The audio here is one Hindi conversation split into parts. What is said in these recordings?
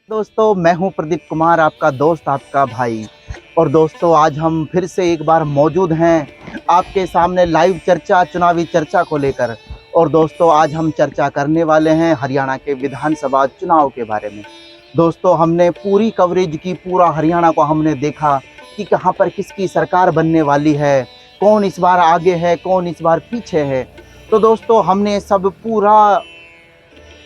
दोस्तों, मैं हूं प्रदीप कुमार, आपका दोस्त, आपका भाई। और दोस्तों, आज हम फिर से एक बार मौजूद हैं आपके सामने लाइव चर्चा, चुनावी चर्चा को लेकर। और दोस्तों, आज हम चर्चा करने वाले हैं हरियाणा के विधानसभा चुनाव के बारे में। दोस्तों, हमने पूरी कवरेज की, पूरा हरियाणा को हमने देखा कि कहां पर किसकी सरकार बनने वाली है, कौन इस बार आगे है, कौन इस बार पीछे है। तो दोस्तों, हमने सब पूरा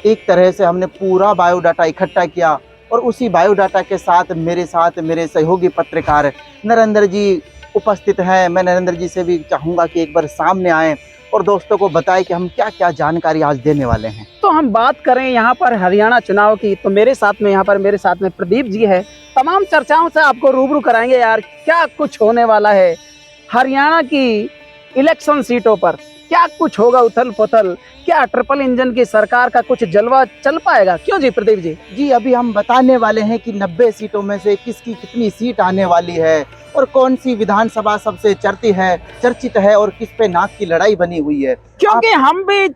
एक तरह से हमने पूरा बायोडाटा इकट्ठा किया और उसी बायोडाटा के साथ मेरे सहयोगी पत्रकार नरेंद्र जी उपस्थित हैं। मैं नरेंद्र जी से भी चाहूँगा कि एक बार सामने आएँ और दोस्तों को बताएं कि हम क्या-क्या जानकारी आज देने वाले हैं। तो हम बात करें यहाँ पर हरियाणा चुनाव की, तो मेरे साथ में प्रदीप जी है। तमाम चर्चाओं से आपको रूबरू कराएंगे यार, क्या कुछ होने वाला है हरियाणा की इलेक्शन सीटों पर, क्या कुछ होगा उथल पुथल, क्या ट्रिपल इंजन की सरकार का कुछ जलवा चल पाएगा? क्यों जी प्रदीप जी? जी, अभी हम बताने वाले हैं कि 90 सीटों में से किसकी कितनी सीट आने वाली है और कौन सी विधानसभा सबसे चर्चित है और किस पे नाक की लड़ाई बनी हुई है। क्योंकि हम भी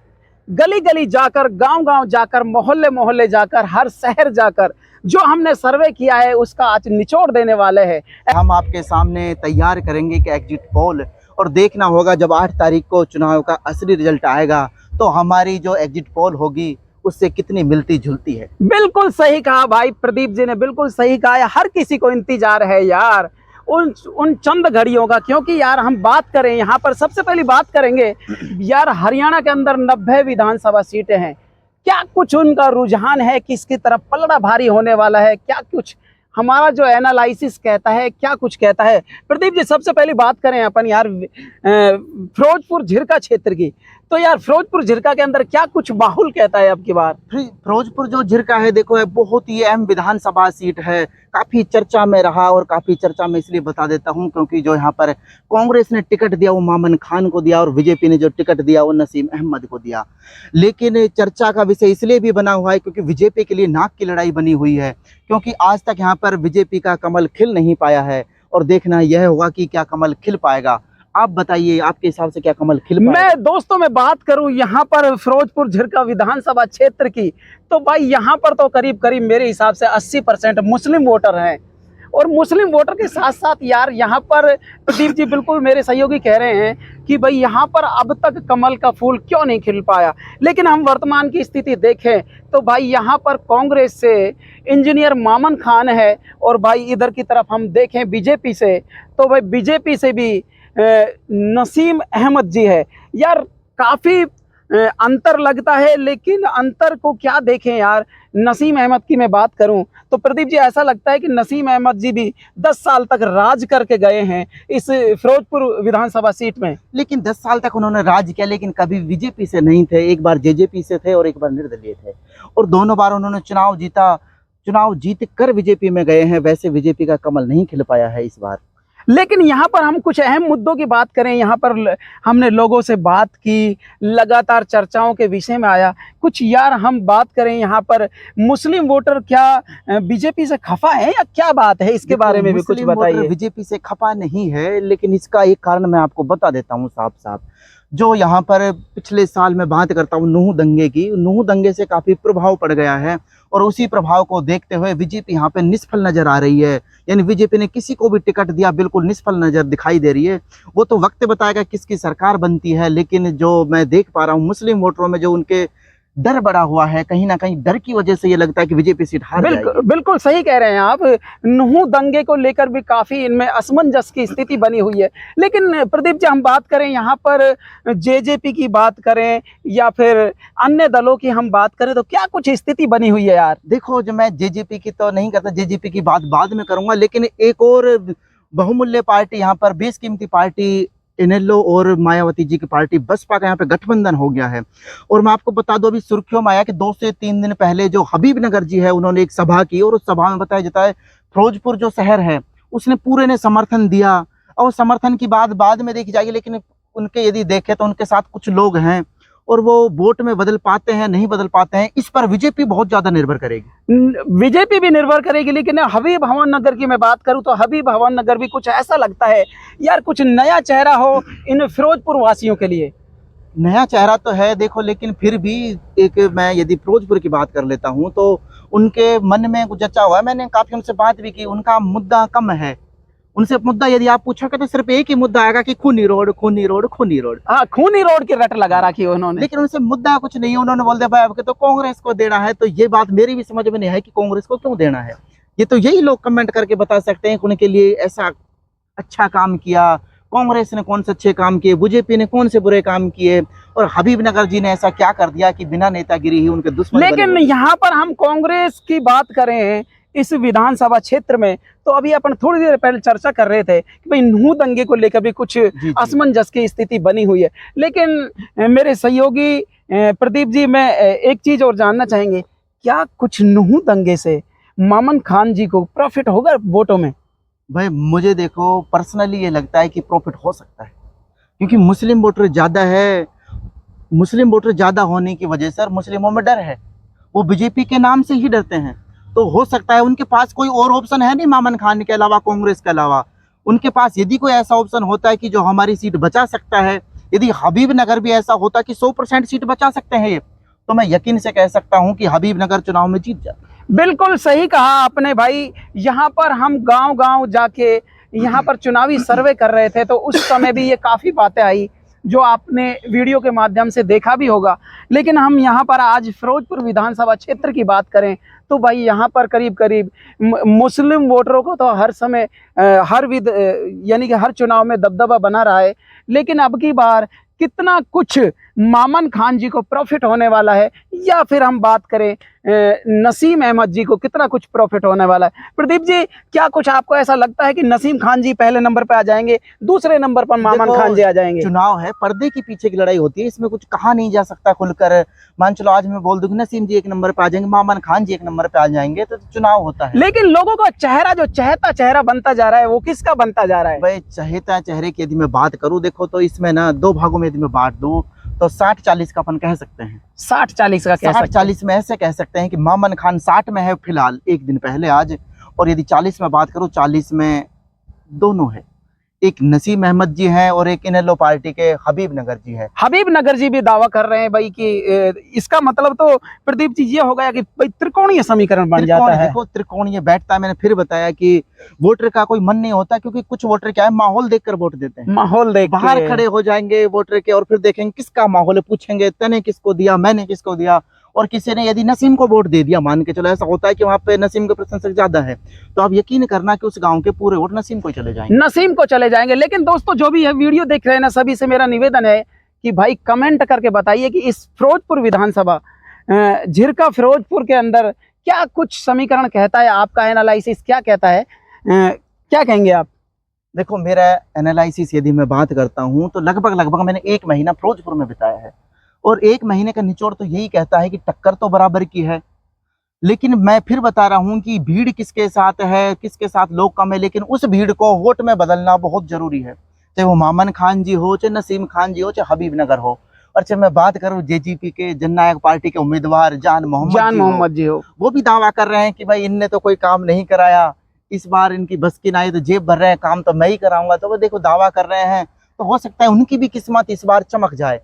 गली गली जाकर, गांव गांव जाकर, मोहल्ले मोहल्ले जाकर, हर शहर जाकर जो हमने सर्वे किया है उसका आज निचोड़ देने वाले हैं। हम आपके सामने तैयार करेंगे कि एग्जिट पोल, और देखना होगा जब 8 तारीख को चुनाव का असली रिजल्ट आएगा तो हमारी जो एग्जिट पोल होगी उससे कितनी मिलती जुलती है। बिल्कुल सही कहा भाई, प्रदीप जी ने बिल्कुल सही कहा है। हर किसी को इंतजार है यार उन चंद घड़ियों का, क्योंकि यार हम बात करें यहाँ पर, सबसे पहली बात करेंगे यार, हरियाणा के अंदर 90 विधानसभा सीटें हैं। क्या कुछ उनका रुझान है, किसकी तरफ पलड़ा भारी होने वाला है, क्या कुछ हमारा जो एनालिसिस कहता है, क्या कुछ कहता है? प्रदीप जी, सबसे पहली बात करें अपन यार फिरोजपुर झिरका क्षेत्र की, तो यार फिरोजपुर झिरका के अंदर क्या कुछ माहौल कहता है अब की बार? फिरोजपुर जो झिरका है, देखो, है बहुत ही अहम विधानसभा सीट है, काफी चर्चा में रहा। और काफी चर्चा में इसलिए बता देता हूं क्योंकि जो यहाँ पर कांग्रेस ने टिकट दिया वो मामन खान को दिया और बीजेपी ने जो टिकट दिया वो नसीम अहमद को दिया। लेकिन चर्चा का विषय इसलिए भी बना हुआ है क्योंकि बीजेपी के लिए नाक की लड़ाई बनी हुई है, क्योंकि आज तक यहाँ पर बीजेपी का कमल खिल नहीं पाया है। और देखना यह होगा कि क्या कमल खिल पाएगा। आप बताइए, आपके हिसाब से क्या कमल खिल पाएगा? मैं दोस्तों में बात करूं यहाँ पर फिरोजपुर झिरका विधानसभा क्षेत्र की, तो भाई यहाँ पर तो करीब करीब मेरे हिसाब से 80% मुस्लिम वोटर हैं। और मुस्लिम वोटर के साथ साथ यार यहाँ पर प्रदीप जी बिल्कुल मेरे सहयोगी कह रहे हैं कि भाई यहाँ पर अब तक कमल का फूल क्यों नहीं खिल पाया। लेकिन हम वर्तमान की स्थिति देखें तो भाई यहाँ पर कांग्रेस से इंजीनियर मामन खान है, और भाई इधर की तरफ हम देखें बीजेपी से, तो भाई बीजेपी से भी नसीम अहमद जी है। यार काफ़ी अंतर लगता है, लेकिन अंतर को क्या देखें यार। नसीम अहमद की मैं बात करूं तो प्रदीप जी ऐसा लगता है कि नसीम अहमद जी भी 10 साल तक राज करके गए हैं इस फिरोजपुर विधानसभा सीट में। लेकिन 10 साल तक उन्होंने राज किया, लेकिन कभी बीजेपी से नहीं थे। एक बार जेजेपी से थे और एक बार निर्दलीय थे, और दोनों बार उन्होंने चुनाव जीत कर बीजेपी में गए हैं। वैसे बीजेपी का कमल नहीं खिल पाया है इस बार। लेकिन यहाँ पर हम कुछ अहम मुद्दों की बात करें, यहाँ पर हमने लोगों से बात की, लगातार चर्चाओं के विषय में आया कुछ यार। हम बात करें यहाँ पर मुस्लिम वोटर क्या बीजेपी से खफा है या क्या बात है, इसके बारे में भी कुछ बताइए। बीजेपी से खफा नहीं है, लेकिन इसका एक कारण मैं आपको बता देता हूँ साफ साफ। जो यहाँ पर पिछले साल मैं बात करता हूँ नूह दंगे की, नूह दंगे से काफ़ी प्रभाव पड़ गया है, और उसी प्रभाव को देखते हुए बीजेपी यहाँ पे निष्फल नजर आ रही है। यानी बीजेपी ने किसी को भी टिकट दिया बिल्कुल निष्फल नजर दिखाई दे रही है। वो तो वक्त बताएगा किसकी सरकार बनती है, लेकिन जो मैं देख पा रहा हूँ मुस्लिम वोटरों में जो उनके डर बड़ा हुआ है, कहीं ना कहीं डर की वजह से ये लगता है कि बीजेपी सीट हार जाएगी। बिल्कुल सही कह रहे हैं आप। नूह दंगे को लेकर भी काफी इनमें असमंजस की स्थिति बनी हुई है। लेकिन प्रदीप जी, हम बात करें यहाँ पर जेजेपी की बात करें या फिर अन्य दलों की हम बात करें, तो क्या कुछ स्थिति बनी हुई है यार? देखो, जो मैं जेजेपी की तो नहीं करता, जेजेपी की बात बाद में करूंगा, लेकिन एक और बहुमूल्य पार्टी यहाँ पर, बेशकीमती पार्टी, इनेलो और मायावती जी की पार्टी बसपा का यहाँ पे गठबंधन हो गया है। और मैं आपको बता दूं, अभी सुर्खियों में आया कि 2 से 3 दिन पहले जो हबीबनगर जी है उन्होंने एक सभा की, और उस सभा में बताया जाता है फिरोजपुर जो शहर है उसने पूरे ने समर्थन दिया। और समर्थन की बात बाद में देखी जाएगी, लेकिन उनके यदि देखें तो उनके साथ कुछ लोग हैं और वो वोट में बदल पाते हैं नहीं बदल पाते हैं, इस पर बीजेपी बहुत ज्यादा निर्भर करेगी। बीजेपी भी निर्भर करेगी, लेकिन हबीब हवन नगर की मैं बात करूं तो हबीब हवन नगर भी कुछ ऐसा लगता है यार, कुछ नया चेहरा हो इन फिरोजपुर वासियों के लिए। नया चेहरा तो है देखो, लेकिन फिर भी एक मैं यदि फिरोजपुर की बात कर लेता हूं तो उनके मन में कुछ जचा हुआ है। मैंने काफी उनसे बात भी की, उनका मुद्दा कम है। उनसे मुद्दा यदि आप पूछोगे तो सिर्फ एक ही मुद्दा आएगा कि खूनी रोड, खूनी रोड, खूनी रोड। हाँ, खूनी रोड की रट लगा रखी है उन्होंने। लेकिन उनसे मुद्दा कुछ नहीं है। उन्होंने बोल दिया भाई आपके तो कांग्रेस को देना है। तो ये बात मेरी भी समझ में नहीं है कि कांग्रेस को क्यों देना है। ये तो यही लोग कमेंट करके बता सकते हैं कि उनके लिए ऐसा अच्छा काम किया, कांग्रेस ने कौन से अच्छे काम किए, बीजेपी ने कौन से बुरे काम किए, और हबीबनगर जी ने ऐसा क्या कर दिया कि बिना नेतागिरी ही उनके दुश्मन बने लेकिन हुए। यहाँ पर हम कांग्रेस की बात करें इस विधानसभा क्षेत्र में, तो अभी अपन थोड़ी देर पहले चर्चा कर रहे थे कि भाई नूह दंगे को लेकर भी कुछ जी। असमंजस की स्थिति बनी हुई है। लेकिन मेरे सहयोगी प्रदीप जी, मैं एक चीज और जानना चाहेंगे, क्या कुछ नूह दंगे से मामन खान जी को प्रॉफिट होगा वोटों में? भाई मुझे देखो पर्सनली ये लगता है कि प्रॉफिट हो सकता है, क्योंकि मुस्लिम वोटर ज़्यादा है। मुस्लिम वोटर ज़्यादा होने की वजह से और मुस्लिमों में डर है, वो बीजेपी के नाम से ही डरते हैं। तो हो सकता है उनके पास कोई और ऑप्शन है नहीं मामन खान के अलावा, कांग्रेस के अलावा। उनके पास यदि कोई ऐसा ऑप्शन होता है कि जो हमारी सीट बचा सकता है, यदि हबीबनगर भी ऐसा होता कि 100% सीट बचा सकते हैं ये, तो मैं यकीन से कह सकता हूँ कि हबीबनगर चुनाव में जीत जाए। बिल्कुल सही कहा आपने भाई। यहाँ पर हम गांव गांव जाके यहाँ पर चुनावी सर्वे कर रहे थे, तो उस समय भी ये काफ़ी बातें आई जो आपने वीडियो के माध्यम से देखा भी होगा। लेकिन हम यहाँ पर आज फिरोजपुर विधानसभा क्षेत्र की बात करें तो भाई यहाँ पर करीब करीब मुस्लिम वोटरों को तो हर समय यानी कि हर चुनाव में दबदबा बना रहा है। लेकिन अब की बार कितना कुछ मामन खान जी को प्रॉफिट होने वाला है, या फिर हम बात करें नसीम अहमद जी को कितना कुछ प्रॉफिट होने वाला है। प्रदीप जी, क्या कुछ आपको ऐसा लगता है कि नसीम खान जी पहले नंबर पर आ जाएंगे, दूसरे नंबर पर मामन खान जी आ जाएंगे? चुनाव है, पर्दे के पीछे की लड़ाई होती है, इसमें कुछ कहा नहीं जा सकता खुलकर। मान चलो आज मैं बोल दूं कि नसीम जी 1 नंबर पे आ जाएंगे, मामन खान जी 1 नंबर पे आ जाएंगे, तो चुनाव होता है। लेकिन लोगों का चेहरा जो चहेता चेहरा बनता जा रहा है, वो किसका बनता जा रहा है? भाई चहेता चेहरे की यदि मैं बात करूं, देखो तो इसमें ना 2 भागों में यदि मैं बांट दूं तो 60-40 का अपन कह सकते हैं। 60-40 का कह सकते हैं। 60-40 में ऐसे कह सकते हैं कि मामन खान 60 में है फिलहाल, एक दिन पहले आज। और यदि 40 में बात करूं, 40 में दोनों है, एक नसीम अहमद जी हैं और एक इनेलो पार्टी के हबीबनगर जी है। हबीबनगर जी भी दावा कर रहे हैं भाई कि इसका मतलब तो प्रदीप जी ये हो गया कि भाई त्रिकोणीय समीकरण बन जाता है। देखो त्रिकोणीय बैठता है। मैंने फिर बताया कि वोटर का कोई मन नहीं होता, क्योंकि कुछ वोटर क्या है, माहौल देखकर वोट देते हैं। माहौल देख बाहर खड़े हो जाएंगे वोटर के और फिर देखेंगे किसका माहौल है, पूछेंगे तने किसको दिया, मैंने किसको दिया। और किसी ने यदि नसीम को वोट दे दिया, मान के चलो ऐसा होता है कि वहां पे नसीम के प्रशंसक ज्यादा है, तो आप यकीन करना कि उस गांव के पूरे वोट नसीम को चले जाएंगे। नसीम को चले जाएंगे। लेकिन दोस्तों, जो भी ये वीडियो देख रहे हैं ना, सभी से मेरा निवेदन है कि भाई कमेंट करके बताइए कि इस फिरोजपुर विधानसभा झिरका फिरोजपुर के अंदर क्या कुछ समीकरण कहता है, आपका एनालिसिस क्या कहता है, क्या कहेंगे आप? देखो मेरा एनालिसिस यदि मैं बात करता हूं तो लगभग मैंने 1 महीना फिरोजपुर में बिताया है, और 1 महीने का निचोड़ तो यही कहता है कि टक्कर तो बराबर की है। लेकिन मैं फिर बता रहा हूं कि भीड़ किसके साथ है, किसके साथ लोग कम है, लेकिन उस भीड़ को वोट में बदलना बहुत जरूरी है। चाहे वो मामन खान जी हो, चाहे नसीम खान जी हो, चाहे हबीबनगर हो, और चाहे मैं बात करूं जेजीपी के जननायक पार्टी के उम्मीदवार जान मोहम्मद जी हो, वो भी दावा कर रहे हैं कि भाई इनने तो कोई काम नहीं कराया, इस बार इनकी बस की नाई तो जेब भर रहे हैं, काम तो मैं ही कराऊंगा। तो वो देखो दावा कर रहे हैं, तो हो सकता है उनकी भी किस्मत इस बार चमक जाए।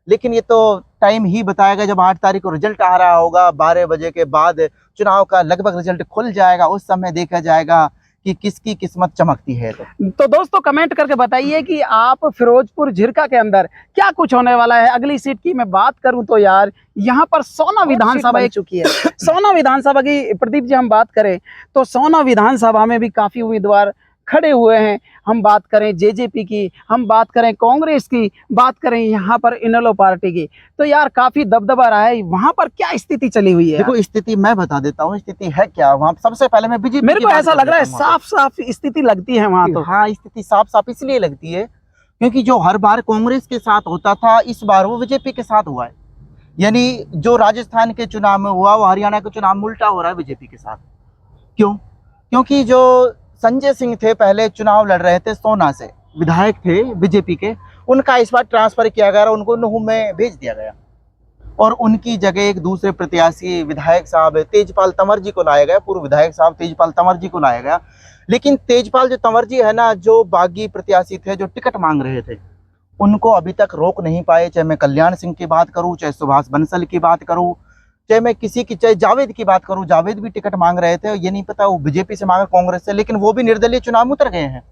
लेकिन ये तो टाइम ही बताएगा, जब 8 तारीख को रिजल्ट आ रहा होगा, 12 बजे के बाद चुनाव का लगभग रिजल्ट खुल जाएगा, उस समय देखा जाएगा कि किसकी किस्मत चमकती है। तो दोस्तों कमेंट करके बताइए कि आप फिरोजपुर झिरका के अंदर क्या कुछ होने वाला है। अगली सीट की मैं बात करूं तो यार यहाँ पर सोना विधानसभा बन चुकी है। सोना विधानसभा की प्रदीप जी हम बात करें तो सोना विधानसभा में भी काफी उम्मीदवार खड़े हुए हैं। हम बात करें जेजेपी की, हम बात करें कांग्रेस की, बात करें यहाँ पर इनेलो पार्टी की, तो यार काफी दबदबा रहा है। वहां पर क्या स्थिति चली हुई है? देखो स्थिति मैं बता देता हूँ, स्थिति है क्या वहाँ। सबसे पहले मैं बीजेपी, मेरे को ऐसा लग रहा है साफ साफ स्थिति लगती है वहां तो। हाँ, स्थिति साफ साफ इसलिए लगती है क्योंकि जो हर बार कांग्रेस के साथ होता था, इस बार वो बीजेपी के साथ हुआ है। यानी जो राजस्थान के चुनाव में हुआ, वो हरियाणा के चुनाव में उल्टा हो रहा है बीजेपी के साथ। क्यों? क्योंकि जो संजय सिंह थे पहले चुनाव लड़ रहे थे सोना से, विधायक थे बीजेपी के, उनका इस बार ट्रांसफर किया गया, उनको नूह में भेज दिया गया, और उनकी जगह एक दूसरे प्रत्याशी विधायक साहब तेजपाल तंवर जी को लाया गया। पूर्व विधायक साहब तेजपाल तंवर जी को लाया गया। लेकिन तेजपाल जो तंवर जी है ना, जो बागी प्रत्याशी थे जो टिकट मांग रहे थे, उनको अभी तक रोक नहीं पाए। चाहे मैं कल्याण सिंह की बात करूं, चाहे सुभाष बंसल की बात करूं, चाहे मैं किसी की, चाहे जावेद की बात करूं, जावेद भी टिकट मांग रहे थे, ये नहीं पता वो बीजेपी से मांगा कांग्रेस से, लेकिन वो भी निर्दलीय चुनाव में उतर गए हैं।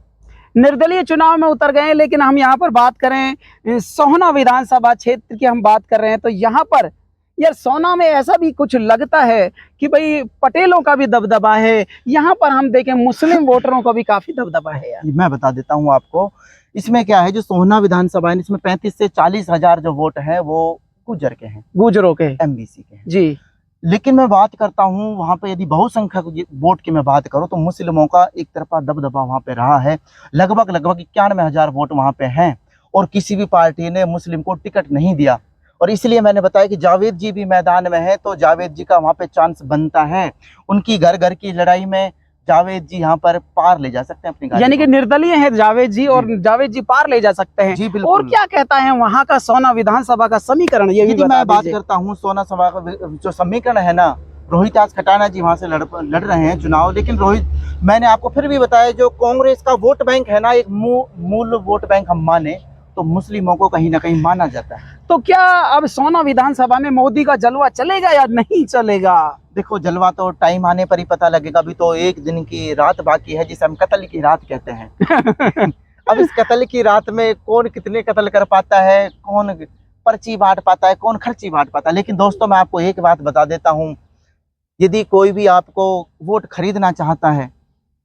निर्दलीय चुनाव में उतर गए हैं। लेकिन हम यहाँ पर बात करें सोहना विधानसभा क्षेत्र की, हम बात कर रहे हैं, तो यहाँ पर यार सोहना में ऐसा भी कुछ लगता है कि भाई पटेलों का भी दबदबा है, यहाँ पर हम देखें मुस्लिम वोटरों का भी काफी दबदबा है यार। मैं बता देता हूँ आपको, इसमें क्या है, जो सोहना विधानसभा है इसमें 35 से 40 हजार जो वोट है वो गुजर के हैं, गुजरों के, एमबीसी के हैं जी। लेकिन मैं बात करता हूँ वहाँ पे, यदि बहुसंख्यक वोट की मैं बात करूँ तो मुस्लिमों का एक तरफा दबदबा वहाँ पे रहा है। लगभग 91,000 वोट वहाँ पे हैं और किसी भी पार्टी ने मुस्लिम को टिकट नहीं दिया। और इसलिए मैंने बताया कि जावेद जी भी मैदान में है, तो जावेद जी का वहाँ पे चांस बनता है। उनकी घर घर की लड़ाई में जावेद जी यहाँ पर पार ले जा सकते हैं अपनी गाड़ी यानी कि को। निर्दलीय है जावेद जी, और जावेद जी पार ले जा सकते हैं। जी बिल्कुल। और क्या कहता है वहाँ का सोहना विधानसभा का समीकरण, ये भी यदि बता मैं बात दीजिए। करता हूँ सोहना सभा का जो समीकरण है ना, रोहितास खटाना जी वहां से लड़ रहे हैं चुनाव, लेकिन मैंने आपको फिर भी बताया, जो कांग्रेस का वोट बैंक है ना, एक मूल वोट बैंक हम माने तो मुस्लिमों को कहीं ना कहीं माना जाता है। तो क्या अब सोहना विधानसभा में मोदी का जलवा चलेगा या नहीं चलेगा? देखो, जलवा तो टाइम आने पर ही पता लगेगा। अभी तो एक दिन की रात बाकी है, जिसे हम कत्ल की रात कहते हैं। अब इस कत्ल की रात में कौन कितने कत्ल कर पाता है, कौन पर्ची बांट पाता है, कौन खर्ची बांट पाता है। लेकिन दोस्तों, मैं आपको एक बात बता देता हूँ, यदि कोई भी आपको वोट खरीदना चाहता है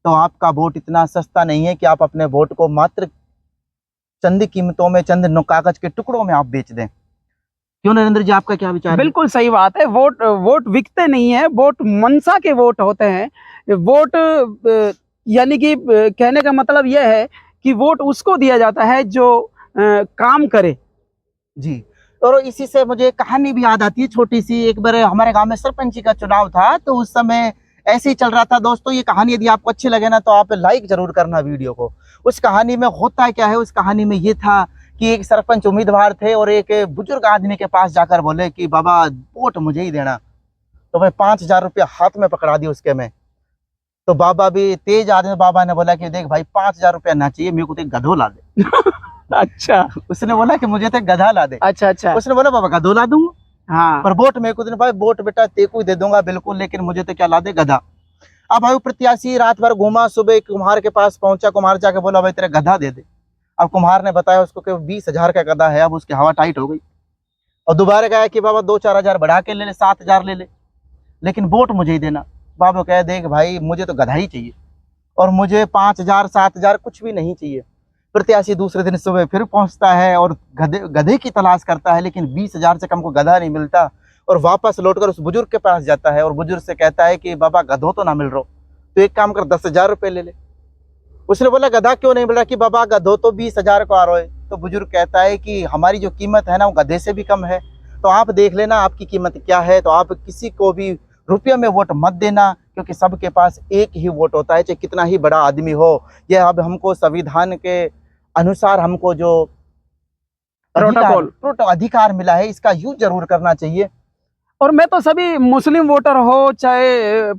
तो आपका वोट इतना सस्ता नहीं है कि आप अपने वोट को मात्र चंद कीमतों में, चंद कागज के टुकड़ों में आप बेच दें। क्यों नरेंद्र जी, आपका क्या विचार है? बिल्कुल सही बात है। वोट बिकते नहीं है, वोट मनसा के वोट होते हैं। वोट यानी कि कहने का मतलब यह है कि वोट उसको दिया जाता है जो काम करे। जी। और इसी से मुझे कहानी भी याद आती है छोटी सी। एक बार हमारे गांव में सरपंची का चुनाव था, तो उस समय ऐसे ही चल रहा था। दोस्तों, ये कहानी यदि आपको अच्छी लगे ना तो आप लाइक जरूर करना वीडियो को। उस कहानी में होता क्या है, उस कहानी में ये था कि एक सरपंच उम्मीदवार थे और एक बुजुर्ग आदमी के पास जाकर बोले कि बाबा वोट मुझे ही देना। तो भाई 5,000 रुपया हाथ में पकड़ा दी उसके में। तो बाबा भी तेज आदमी, बाबा ने बोला कि देख भाई 5,000 रुपया ना चाहिए, मेरे को तो एक गधो ला दे। अच्छा। उसने बोला कि मुझे तो एक गधा ला दे। अच्छा अच्छा। उसने बोला बाबा गधो ला दूंगा, हाँ। पर वोट मेरे को, भाई वोट बेटा तेको ही दे दूंगा बिल्कुल, लेकिन मुझे तो क्या ला दे, गधा। अब भाई प्रत्याशी रात भर घूमा, सुबह कुम्हार के पास पहुंचा, कुम्हार जाके बोला भाई तेरा गधा दे दे। अब कुम्हार ने बताया उसको कि 20,000 का गधा है। अब उसकी हवा टाइट हो गई और दोबारा कहा कि बाबा 2-4 हजार बढ़ा के ले ले, 7,000 ले ले, लेकिन वोट मुझे ही देना। बाबा कहे देख भाई मुझे तो गधा ही चाहिए और मुझे 5,000 7,000 कुछ भी नहीं चाहिए। प्रत्याशी दूसरे दिन सुबह फिर पहुंचता है और गधे की तलाश करता है, लेकिन 20,000 से कम को गधा नहीं मिलता और वापस लौटकर उस बुजुर्ग के पास जाता है और बुजुर्ग से कहता है कि बाबा गधो तो ना मिल रहा, तो एक काम कर 10,000 रुपये ले ले। उसने बोला गधा क्यों नहीं मिल रहा? कि बाबा गधो तो 20,000 को आ रहा है। तो बुजुर्ग कहता है कि हमारी जो कीमत है ना वो गधे से भी कम है, तो आप देख लेना आपकी कीमत क्या है। तो आप किसी को भी रुपये में वोट मत देना, क्योंकि सबके पास एक ही वोट होता है, चाहे कितना ही बड़ा आदमी हो। यह अब हमको संविधान के अनुसार हमको जो अधिकार मिला है, इसका यूज जरूर करना चाहिए। और मैं तो सभी मुस्लिम वोटर हो चाहे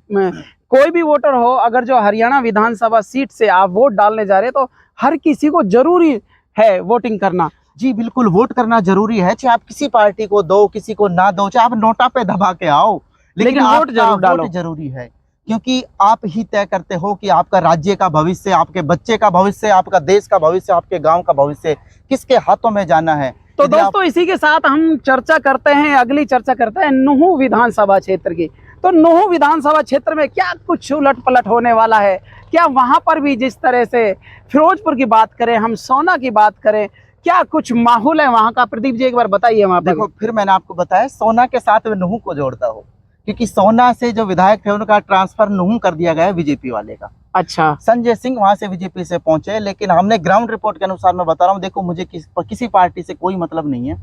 कोई भी वोटर हो, अगर जो हरियाणा विधानसभा सीट से आप वोट डालने जा रहे हैं तो हर किसी को जरूरी है वोटिंग करना। जी बिल्कुल, वोट करना जरूरी है, चाहे आप किसी पार्टी को दो किसी को ना दो, चाहे आप नोटा पे दबा के आओ, लेकिन वोट जरूर डालो। वोट जरूरी है, क्योंकि आप ही तय करते हो कि आपका राज्य का भविष्य, आपके बच्चे का भविष्य, आपका देश का भविष्य, आपके गांव का भविष्य किसके हाथों में जाना है। तो दोस्तों इसी के साथ हम चर्चा करते हैं, अगली चर्चा करते हैं नुहू विधानसभा क्षेत्र की। तो नुहू विधानसभा क्षेत्र में क्या कुछ उलट पलट होने वाला है, क्या वहां पर भी जिस तरह से फिरोजपुर की बात करें, हम सोहना की बात करें, क्या कुछ माहौल है वहां का? प्रदीप जी एक बार बताइए वहां पर। देखो, फिर मैंने आपको बताया सोहना के साथ में नुहू को जोड़ता हो, क्योंकि सोहना से जो विधायक थे उनका ट्रांसफर नुहू कर दिया गया है बीजेपी वाले का। अच्छा। संजय सिंह वहां से बीजेपी से पहुंचे, लेकिन हमने ग्राउंड रिपोर्ट के अनुसार मैं बता रहा हूँ, देखो मुझे किसी पार्टी से कोई मतलब नहीं है,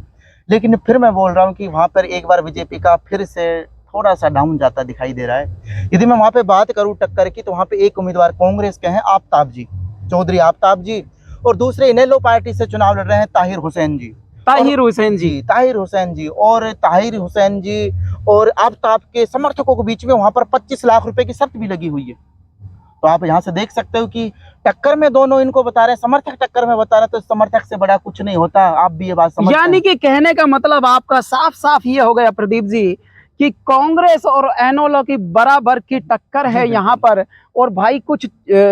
लेकिन फिर मैं बोल रहा हूँ कि वहां पर एक बार बीजेपी का फिर से थोड़ा सा डाउन जाता दिखाई दे रहा है। यदि मैं वहां पे बात करूं टक्कर की, तो वहां पे एक उम्मीदवार कांग्रेस के हैं आफ्ताब जी, चौधरी आफ्ताब जी, और दूसरे इनेलो पार्टी से चुनाव लड़ रहे हैं ताहिर हुसैन जी। ताहिर हुसैन जी और आफ्ताब के समर्थकों के बीच में वहां पर 25 लाख रुपए की शर्त भी लगी हुई है। तो आप यहाँ से देख सकते हो कि टक्कर में दोनों इनको बता रहे हैं, समर्थक टक्कर में बता रहे हैं, तो समर्थक से बड़ा कुछ नहीं होता। आप भी ये बात समझते हैं? यानी कि कहने का मतलब आपका साफ साफ ये हो गया प्रदीप जी कि कांग्रेस और एनोलो की बराबर की टक्कर है यहाँ पर। और भाई कुछ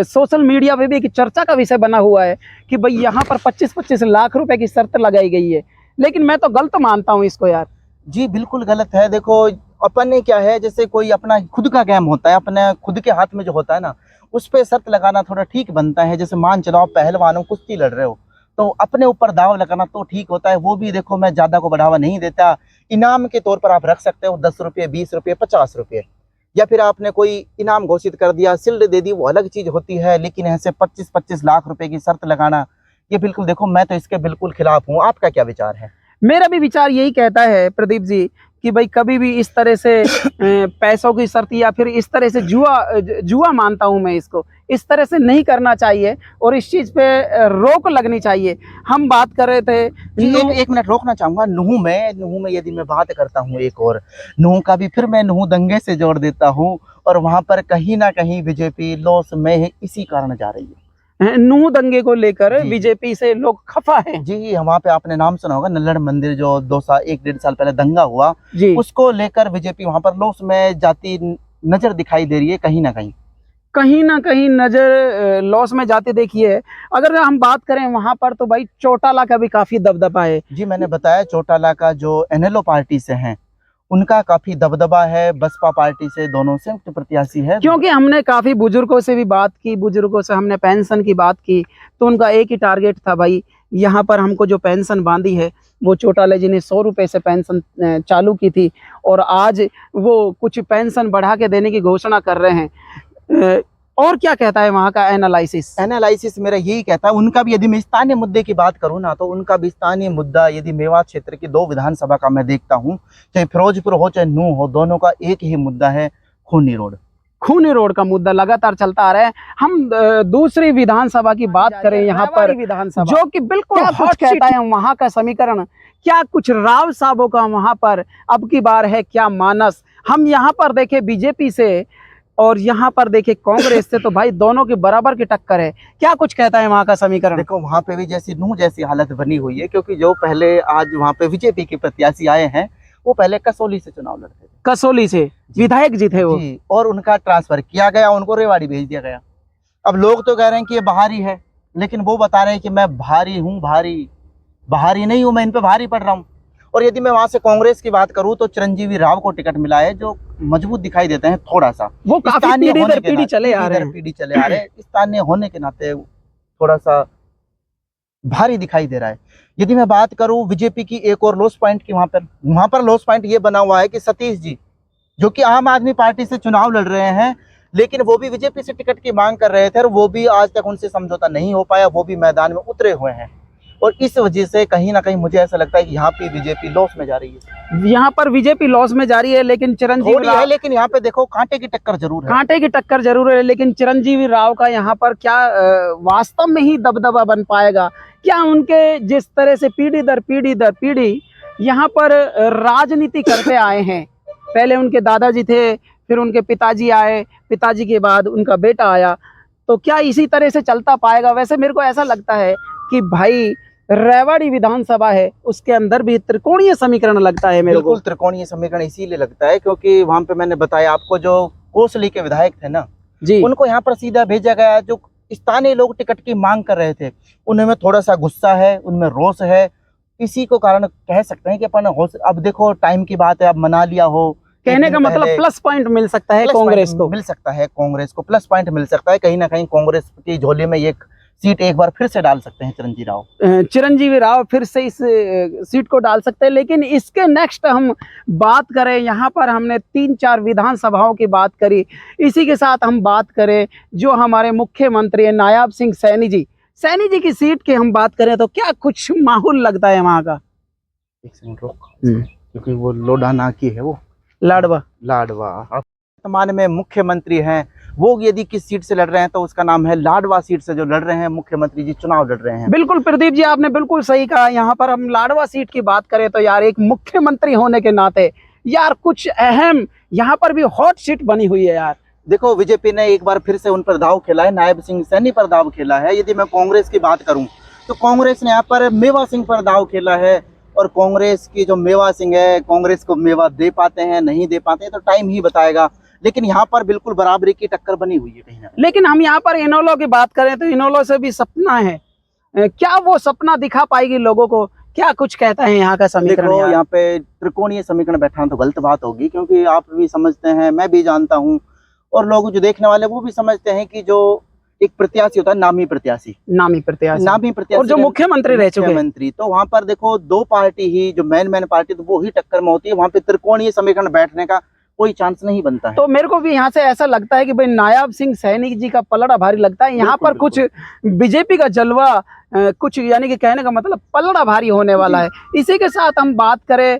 सोशल मीडिया पे भी एक चर्चा का विषय बना हुआ है कि भाई यहाँ पर 25-25 लाख रुपए की शर्त लगाई गई है, लेकिन मैं तो गलत मानता हूँ इसको यार। जी बिल्कुल गलत है। देखो अपन ने क्या है, जैसे कोई अपना खुद का गेम होता है, अपने खुद के हाथ में जो होता है ना, उस पे शर्त लगाना थोड़ा ठीक बनता है। जैसे मान चलो आप पहलवान हो, कुश्ती लड़ रहे हो, तो अपने ऊपर दाव लगाना तो ठीक होता है। वो भी देखो मैं ज्यादा को बढ़ावा नहीं देता, इनाम के तौर पर आप रख सकते हो 10 रुपये, 20 रुपये, 50 रुपये, या फिर आपने कोई इनाम घोषित कर दिया, शील्ड दे दी, वो अलग चीज होती है। लेकिन ऐसे 25-25 लाख रुपए की शर्त लगाना, ये बिल्कुल, देखो मैं तो इसके बिल्कुल खिलाफ हूँ। आपका क्या विचार है? मेरा भी विचार यही कहता है प्रदीप जी कि भाई कभी भी इस तरह से पैसों की शर्त या फिर इस तरह से जुआ मानता हूं मैं इसको, इस तरह से नहीं करना चाहिए और इस चीज पे रोक लगनी चाहिए। हम बात कर रहे थे एक मिनट रोकना चाहूंगा। नुहू में यदि मैं बात करता हूँ एक और नुहू का भी, फिर मैं नुहू दंगे से जोड़ देता हूँ, और वहां पर कहीं ना कहीं बीजेपी लॉस में है, इसी कारण जा रही है। नूह दंगे को लेकर जी। बीजेपी से लोग खफा हैं। जी वहाँ पे आपने नाम सुना होगा, नल्लड़ मंदिर जो 1-1.5 साल पहले दंगा हुआ, जी, उसको लेकर बीजेपी वहाँ पर लॉस में जाती नजर दिखाई दे रही है कहीं ना कहीं नजर लॉस में जाते देखिए। अगर हम बात करें वहां पर तो भाई चौटाला का भी काफी दबदबा है। जी मैंने बताया चौटाला का जो एनएलओ पार्टी से हैं, उनका काफी दबदबा है। बसपा पार्टी से दोनों संयुक्त प्रत्याशी है। क्योंकि हमने काफी बुजुर्गों से भी बात की, बुजुर्गों से हमने पेंशन की बात की, तो उनका एक ही टारगेट था भाई, यहाँ पर हमको जो पेंशन बांधी है वो चौटाला जी ने 100 रुपए से पेंशन चालू की थी, और आज वो कुछ पेंशन बढ़ा के देने की घोषणा कर रहे हैं। और क्या कहता है वहाँ का एनालिसिस? मेरा यही कहता है, उनका भी यदि मैं स्थानीय मुद्दे की बात करूं ना, तो उनका भी स्थानीय मुद्दा यदि मेवात क्षेत्र की 2 विधानसभा का मैं देखता हूं, चाहे फिरोजपुर हो चाहे नूह हो, दोनों का एक ही मुद्दा है, खूनी रोड का मुद्दा लगातार चलता आ रहा है। हम दूसरी विधानसभा की बात करें यहाँ पर, विधानसभा जो कि बिल्कुल हॉट कहता है वहाँ का समीकरण, क्या कुछ राव साहबों का वहाँ पर अब की बार है क्या मानस? हम यहाँ पर देखें बीजेपी से और यहाँ पर देखे कांग्रेस से, तो भाई दोनों की बराबर की टक्कर है। क्या कुछ कहता है वहाँ का समीकरण? देखो वहाँ पे भी जैसी नूह जैसी हालत बनी हुई है, क्योंकि जो पहले आज वहाँ पे बीजेपी के प्रत्याशी आए हैं, वो पहले कसौली से चुनाव लड़ते थे, कसौली से विधायक जी थे वो जी, और उनका ट्रांसफर किया गया, उनको रेवाड़ी भेज दिया गया। अब लोग तो कह रहे हैं कि ये बाहरी है, लेकिन वो बता रहे हैं कि मैं भारी हूँ, बाहरी नहीं हूँ, मैं इन पे भारी पड़ रहा हूँ। और यदि मैं वहां से कांग्रेस की बात करूं, तो चिरंजीवी राव को टिकट मिला है, जो मजबूत दिखाई देते हैं थोड़ा सा। वो काफी पीढ़ी चले आ रहे हैं, स्थानीय होने के नाते थोड़ा सा भारी दिखाई दे रहा है। यदि मैं बात करूं बीजेपी की एक और लॉस पॉइंट की, वहां पर लॉस पॉइंट ये बना हुआ है कि सतीश जी, जो कि आम आदमी पार्टी से चुनाव लड़ रहे हैं, लेकिन वो भी बीजेपी से टिकट की मांग कर रहे थे, और वो भी आज तक उनसे समझौता नहीं हो पाया, वो भी मैदान में उतरे हुए हैं। और इस वजह से कहीं ना कहीं मुझे ऐसा लगता है कि यहाँ पे बीजेपी लॉस में जा रही है। यहाँ पर बीजेपी लॉस में जा रही है, लेकिन चिरंजीवी राव, लेकिन यहाँ पे देखो कांटे की टक्कर जरूर है। लेकिन चिरंजीवी राव का यहाँ पर क्या वास्तव में ही दबदबा बन पाएगा? क्या उनके जिस तरह से पीढ़ी दर पीढ़ी यहाँ पर राजनीति करते आए हैं, पहले उनके दादाजी थे, फिर उनके पिताजी आए, पिताजी के बाद उनका बेटा आया, तो क्या इसी तरह से चलता पाएगा? वैसे मेरे को ऐसा लगता है कि भाई रेवाड़ी विधानसभा है, उसके अंदर भी त्रिकोणीय समीकरण लगता है मेरे को। त्रिकोणीय समीकरण इसीलिए लगता है क्योंकि वहां पे मैंने बताया आपको, जो कोसली के विधायक थे ना जी, उनको यहाँ पर सीधा भेजा गया। जो स्थानीय लोग टिकट की मांग कर रहे थे, उनमें थोड़ा सा गुस्सा है, उनमें रोष है, इसी को कारण कह सकते हैं कि अपन अब देखो टाइम की बात है, अब मना लिया हो, कहने का मतलब प्लस पॉइंट मिल सकता है कांग्रेस को प्लस पॉइंट मिल सकता है। कहीं ना कहीं कांग्रेस की झोली में एक सीट एक बार फिर से डाल सकते हैं चिरंजीवी राव फिर से इस सीट को डाल सकते हैं। लेकिन इसके नेक्स्ट हम बात करें, यहाँ पर हमने 3-4 विधानसभाओं की बात करी, इसी के साथ हम बात करें जो हमारे मुख्यमंत्री है नायाब सिंह सैनी जी की सीट की हम बात करें, तो क्या कुछ माहौल लगता है वहाँ का? एक सेकंड रोक, क्योंकि वो लोडाना की है, वो लाडवा वर्तमान में मुख्यमंत्री हैं, वो यदि किस सीट से लड़ रहे हैं तो उसका नाम है लाडवा सीट से जो लड़ रहे हैं मुख्यमंत्री जी चुनाव लड़ रहे हैं। बिल्कुल प्रदीप जी, आपने बिल्कुल सही कहा। यहाँ पर हम लाडवा सीट की बात करें तो यार एक मुख्यमंत्री होने के नाते यार कुछ अहम यहाँ पर भी हॉट सीट बनी हुई है यार। देखो बीजेपी ने एक बार फिर से उन पर दाव खेला है, नायब सिंह सैनी पर दाव खेला है। यदि मैं कांग्रेस की बात करूं तो कांग्रेस ने यहाँ पर मेवा सिंह पर दाव खेला है, और कांग्रेस की जो मेवा सिंह है, कांग्रेस को मेवा दे पाते हैं नहीं दे पाते हैं तो टाइम ही बताएगा। लेकिन यहाँ पर बिल्कुल बराबरी की टक्कर बनी हुई है कहीं ना कहीं। लेकिन हम यहाँ पर इनेलो की बात करें तो इनेलो से भी सपना है, क्या वो सपना दिखा पाएगी लोगों को? क्या कुछ कहता है यहाँ का समीकरण? देखो यहाँ पे त्रिकोणीय समीकरण बैठाना तो गलत बात होगी, क्योंकि आप भी समझते हैं, मैं भी जानता हूँ, और लोग जो देखने वाले वो भी समझते हैं कि जो एक प्रत्याशी होता है, नामी प्रत्याशी और जो मुख्यमंत्री रह चुके मुख्यमंत्री, तो वहां पर देखो दो पार्टी ही जो मेन पार्टी तो वो ही टक्कर में होती है। वहां पे त्रिकोणीय समीकरण बैठने का कोई चांस नहीं बनता है। तो मेरे को भी यहाँ से ऐसा लगता है कि भाई नायाब सिंह सैनी जी का पलड़ा भारी लगता है यहाँ पर। कुछ बीजेपी का जलवा, कुछ यानी कि कहने का मतलब पलड़ा भारी होने वाला है। इसी के साथ हम बात करें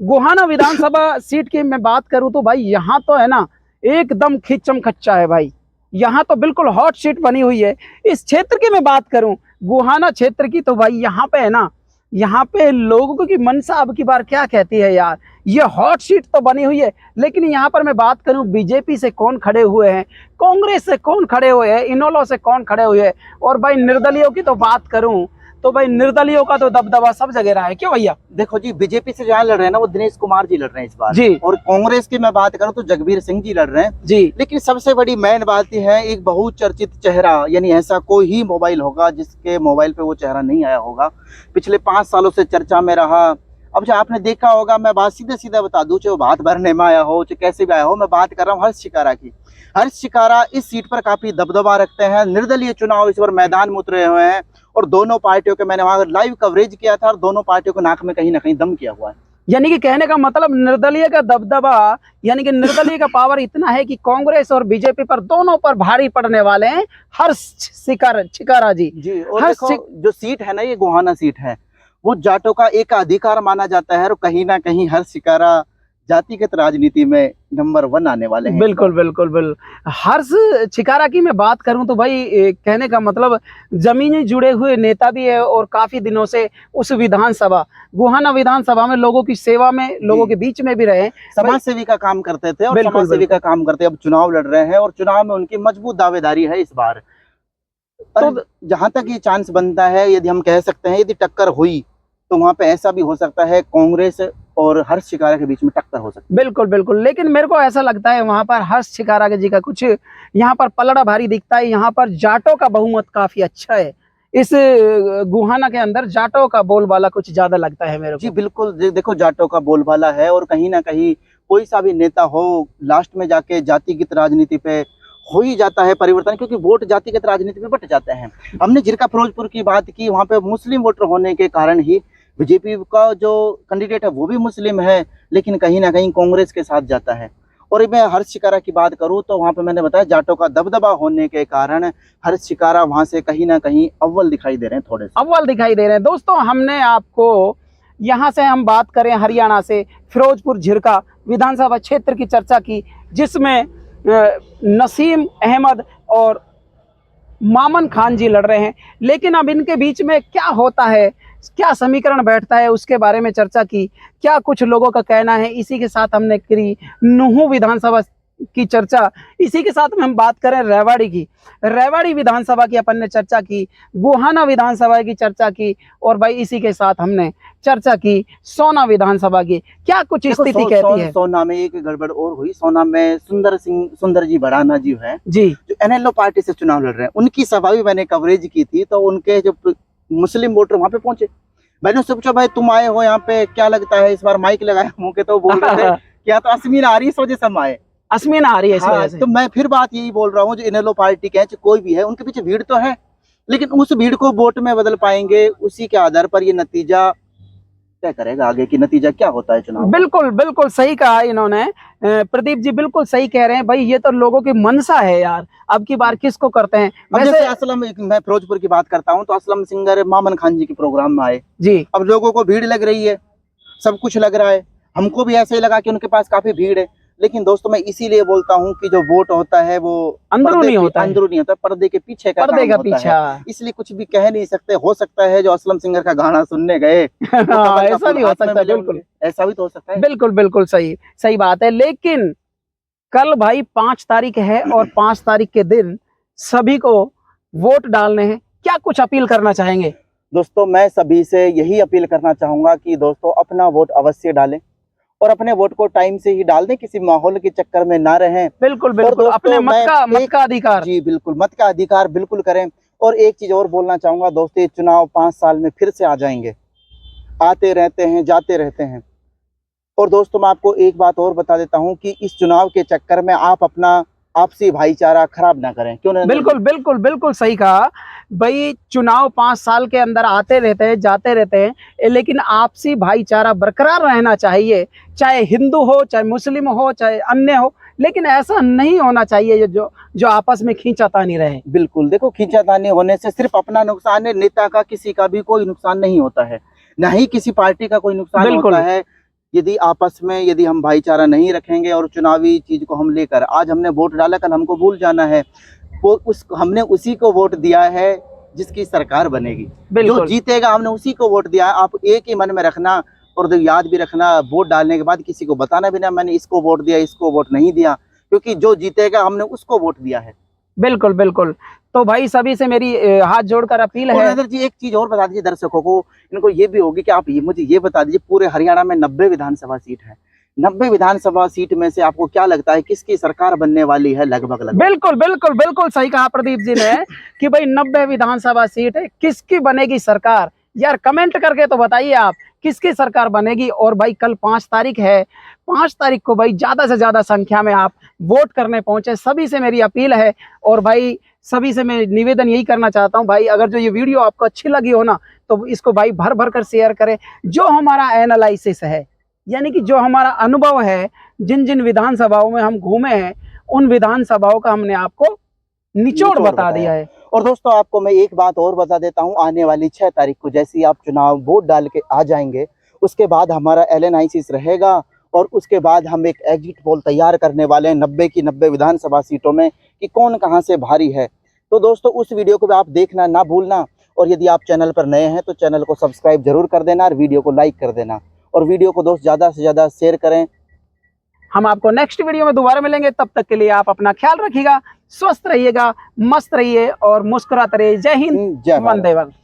गोहाना विधानसभा सीट की मैं बात करूं तो भाई यहाँ तो है ना एकदम खिच्चम खच्चा है भाई, यहाँ तो बिल्कुल हॉट सीट बनी हुई है। इस क्षेत्र की मैं बात करूं गोहाना क्षेत्र की तो भाई यहाँ पे है ना, यहाँ पे लोगों की मनसा अब की बार क्या कहती है यार, ये हॉट सीट तो बनी हुई है। लेकिन यहाँ पर मैं बात करूं बीजेपी से कौन खड़े हुए हैं, कांग्रेस से कौन खड़े हुए हैं, इनेलो से कौन खड़े हुए हैं, और भाई निर्दलियों की तो बात करूं तो भाई निर्दलियों का तो दबदबा सब जगह रहा है। क्यों भैया? देखो जी, बीजेपी से जहाँ लड़ रहे हैं ना वो दिनेश कुमार जी लड़ रहे हैं इस बार जी, और कांग्रेस की मैं बात करूं तो जगबीर सिंह जी लड़ रहे हैं जी। लेकिन सबसे बड़ी मेन बात यह है, एक बहुचर्चित चेहरा, यानी ऐसा कोई ही मोबाइल होगा जिसके मोबाइल पे वो चेहरा नहीं आया होगा, पिछले 5 सालों से चर्चा में रहा। अब जो आपने देखा होगा, मैं बात सीधे सीधे बता दूं, चाहे वो भात भरने में आया हो चाहे कैसे भी आया हो, मैं बात कर रहा हूँ हर्ष शिकारा की। हर्ष शिकारा इस सीट पर काफी दबदबा रखते हैं, निर्दलीय चुनाव इस बार मैदान में उतरे हुए हैं और दोनों पार्टियों के मैंने वहां लाइव कवरेज किया था और दोनों पार्टियों को नाक में कहीं ना कहीं दम किया हुआ है। यानी कि कहने का मतलब निर्दलीय का दबदबा, यानी कि निर्दलीय का पावर इतना है कि कांग्रेस और बीजेपी पर दोनों पर भारी पड़ने वाले हैं हर्ष शिकारा जी। जी, और देखो जो सीट है ना, ये गोहाना सीट है, वो जाटों का एक अधिकार माना जाता है और कहीं ना कहीं हर्ष शिकारा जातिगत राजनीति में नंबर 1 आने वाले हैं। बिल्कुल बिल्कुल बिल्कुल। हर्ष शिकारा की मैं बात करूं तो भाई कहने का मतलब जमीनी जुड़े हुए नेता भी है और काफी दिनों से उस विधानसभा गोहाना विधानसभा में लोगों की सेवा में, लोगों के बीच में भी रहे, समाज सेवी का काम करते थे और समाज सेवी का काम करते, अब चुनाव लड़ रहे हैं और चुनाव में उनकी मजबूत दावेदारी है इस बार। तो जहां तक ये चांस बनता है, यदि हम कह सकते हैं यदि टक्कर हुई तो वहां पे ऐसा भी हो सकता है कांग्रेस और हर्ष शिकारा के बीच में टक्कर हो सकती है। बिल्कुल बिल्कुल। लेकिन मेरे को ऐसा लगता है वहां पर हर्ष शिकारा जी का कुछ यहाँ पर पलड़ा भारी दिखता है। यहाँ पर जाटों का बहुमत काफी अच्छा है, इस गोहाना के अंदर जाटों का बोलबाला कुछ ज्यादा लगता है मेरे को। जी बिल्कुल, देखो जाटों का बोलबाला है और कहीं ना कहीं कोई सा भी नेता हो, लास्ट में जाके जातिगत राजनीति पे हो ही जाता है परिवर्तन, क्योंकि वोट जातिगत राजनीति में बट जाते हैं। हमने जिरका फिरोजपुर की बात की, वहां पे मुस्लिम वोटर होने के कारण ही बीजेपी का जो कैंडिडेट है वो भी मुस्लिम है, लेकिन कहीं ना कहीं कांग्रेस के साथ जाता है। और मैं हर्ष शिकारा की बात करूं तो वहां पे मैंने बताया जाटों का दबदबा होने के कारण हर्ष शिकारा वहां से कहीं ना कहीं अव्वल दिखाई दे रहे हैं, थोड़े से अव्वल दिखाई दे रहे हैं। दोस्तों, हमने आपको यहाँ से हम बात करें हरियाणा से फिरोजपुर झिरका विधानसभा क्षेत्र की चर्चा की, जिसमें नसीम अहमद और मामन खान जी लड़ रहे हैं। लेकिन अब इनके बीच में क्या होता है, क्या समीकरण बैठता है, उसके बारे में चर्चा की, क्या कुछ लोगों का कहना है, इसी के साथ हमने करी नुहू विधानसभा की चर्चा। इसी के साथ में हम बात करें रेवाड़ी की, रेवाड़ी विधानसभा की अपन ने चर्चा की, गोहाना विधानसभा की चर्चा की, और भाई इसी के साथ हमने चर्चा की सोना विधानसभा की। क्या कुछ स्थिति कहती है? सोना में एक गड़बड़ और हुई। सोना में सुंदर जी भड़ाना जी है जी, जो एनएलओ पार्टी से चुनाव लड़ रहे हैं, उनकी सभा भी मैंने कवरेज की थी। तो उनके जो मुस्लिम वोटर वहां पे पहुंचे, मैंने उससे पूछा भाई तुम आए हो यहाँ पे, क्या लगता है इस बार माइक लगाया मुंह के, तो बोल रहे थे क्या तो अश्मीन आ रही है इस वजह से हम आए, अश्मीन आ रही है इस वजह से। तो मैं फिर बात यही बोल रहा हूँ, जो इनेलो पार्टी के हैं कोई भी है, उनके पीछे भीड़ तो है, लेकिन उस भीड़ को वोट में बदल पाएंगे, उसी के आधार पर ये नतीजा तय करेगा आगे की नतीजा क्या होता है चुनाव। बिल्कुल बिल्कुल सही कहा इन्होंने, प्रदीप जी बिल्कुल सही कह रहे हैं भाई, ये तो लोगों की मनसा है यार, अब की बार किसको करते हैं। वैसे असलम, मैं फिरोजपुर की बात करता हूँ तो असलम सिंगर मामन खान जी के प्रोग्राम में आए जी, अब लोगों को भीड़ लग रही है, सब कुछ लग रहा है, हमको भी ऐसे ही लगा कि उनके पास काफी भीड़ है। लेकिन दोस्तों मैं इसीलिए बोलता हूँ कि जो वोट होता है वो अंदरूनी होता है, पर्दे के पीछे का पर्दे का पीछे, इसलिए कुछ भी कह नहीं सकते। हो सकता है जो असलम सिंगर का गाना सुनने गए ऐसा भी हो सकता है, बिल्कुल ऐसा भी तो हो सकता है। बिल्कुल बिल्कुल सही सही बात है। लेकिन कल भाई 5 तारीख है और 5 तारीख के दिन सभी को वोट डालने हैं, क्या कुछ अपील करना चाहेंगे? दोस्तों मैं सभी से यही अपील करना चाहूँगा कि दोस्तों अपना वोट अवश्य डालें और अपने वोट को टाइम से ही डाल दें, किसी माहौल के चक्कर में ना रहें। बिल्कुल और बिल्कुल, दोस्तों अपने मत एक का अधिकार। जी बिल्कुल, मत का अधिकार बिल्कुल करें। और एक चीज़ और बोलना चाहूँगा दोस्तों, ये चुनाव 5 साल में फिर से आ जाएँगे, आते रहते हैं, जाते रहते हैं। और दोस्तों मैं आपको एक बात और बता देता हूँ कि इस चुनाव के चक्कर में आप अपना आपसी भाईचारा खराब ना करें। क्यों नरेंद्र बिल्कुल जी? बिल्कुल बिल्कुल सही कहा भाई। चुनाव 5 साल के अंदर आते रहते हैं, जाते रहते हैं, लेकिन आपसी भाईचारा बरकरार रहना चाहिए। चाहे हिंदू हो, चाहे मुस्लिम हो, चाहे अन्य हो, लेकिन ऐसा नहीं होना चाहिए जो जो आपस में खींचातानी रहे। बिल्कुल, देखो खींचातानी होने से सिर्फ अपना नुकसान है, नेता का किसी का भी कोई नुकसान नहीं होता है, ना ही किसी पार्टी का कोई नुकसान बिल्कुल। होता है। यदि आपस में यदि हम भाईचारा नहीं रखेंगे और चुनावी चीज़ को हम लेकर, आज हमने वोट डाला, कल हमको भूल जाना है। वो उस हमने उसी को वोट दिया है जिसकी सरकार बनेगी। जो बिल्कुल जीतेगा हमने उसी को वोट दिया है। आप एक ही मन में रखना और याद भी रखना, वोट डालने के बाद किसी को बताना भी ना मैंने इसको वोट दिया, इसको वोट नहीं दिया, क्योंकि जो जीतेगा हमने उसको वोट दिया है। बिल्कुल बिल्कुल। तो भाई सभी से मेरी हाथ जोड़कर अपील और है। नरेंद्र जी एक चीज और बता दीजिए दर्शकों को, इनको ये भी होगी कि आप ये मुझे ये बता दीजिए, पूरे हरियाणा में 90 विधानसभा सीट है, 90 विधानसभा सीट में से आपको क्या लगता है किसकी सरकार बनने वाली है लगभग? बिल्कुल बिल्कुल बिल्कुल सही कहा प्रदीप जी ने कि भाई 90 विधानसभा सीट है, किसकी बनेगी सरकार? यार कमेंट करके तो बताइए आप किसकी सरकार बनेगी। और भाई कल 5 तारीख है, 5 तारीख को भाई ज्यादा से ज्यादा संख्या में आप वोट करने पहुंचे, सभी से मेरी अपील है। और भाई सभी से मैं निवेदन यही करना चाहता हूं भाई, अगर जो ये वीडियो आपको अच्छी लगी हो ना, तो इसको भाई भर भर कर शेयर करें। जो हमारा एनालिसिस है, यानी कि जो हमारा अनुभव है, जिन जिन विधानसभाओं में हम घूमे हैं, उन विधानसभाओं का हमने आपको निचोड़ बता दिया है। और दोस्तों आपको मैं एक बात और बता देता हूँ, आने वाली 6 तारीख को जैसे ही आप चुनाव वोट डाल के आ जाएंगे, उसके बाद हमारा एलएनआईसीस रहेगा और उसके बाद हम एक एग्जिट पोल तैयार करने वाले हैं 90 की 90 विधानसभा सीटों में कि कौन कहाँ से भारी है। तो दोस्तों उस वीडियो को भी आप देखना ना भूलना। और यदि आप चैनल पर नए हैं तो चैनल को सब्सक्राइब जरूर कर देना और वीडियो को लाइक कर देना। और वीडियो को दोस्त ज़्यादा से ज़्यादा शेयर करें। हम आपको नेक्स्ट वीडियो में दोबारा मिलेंगे, तब तक के लिए आप अपना ख्याल रखिएगा, स्वस्थ रहिएगा, मस्त रहिए और मुस्कुराते रहिए। जय हिंद, जय भारत। वंदे मातरम।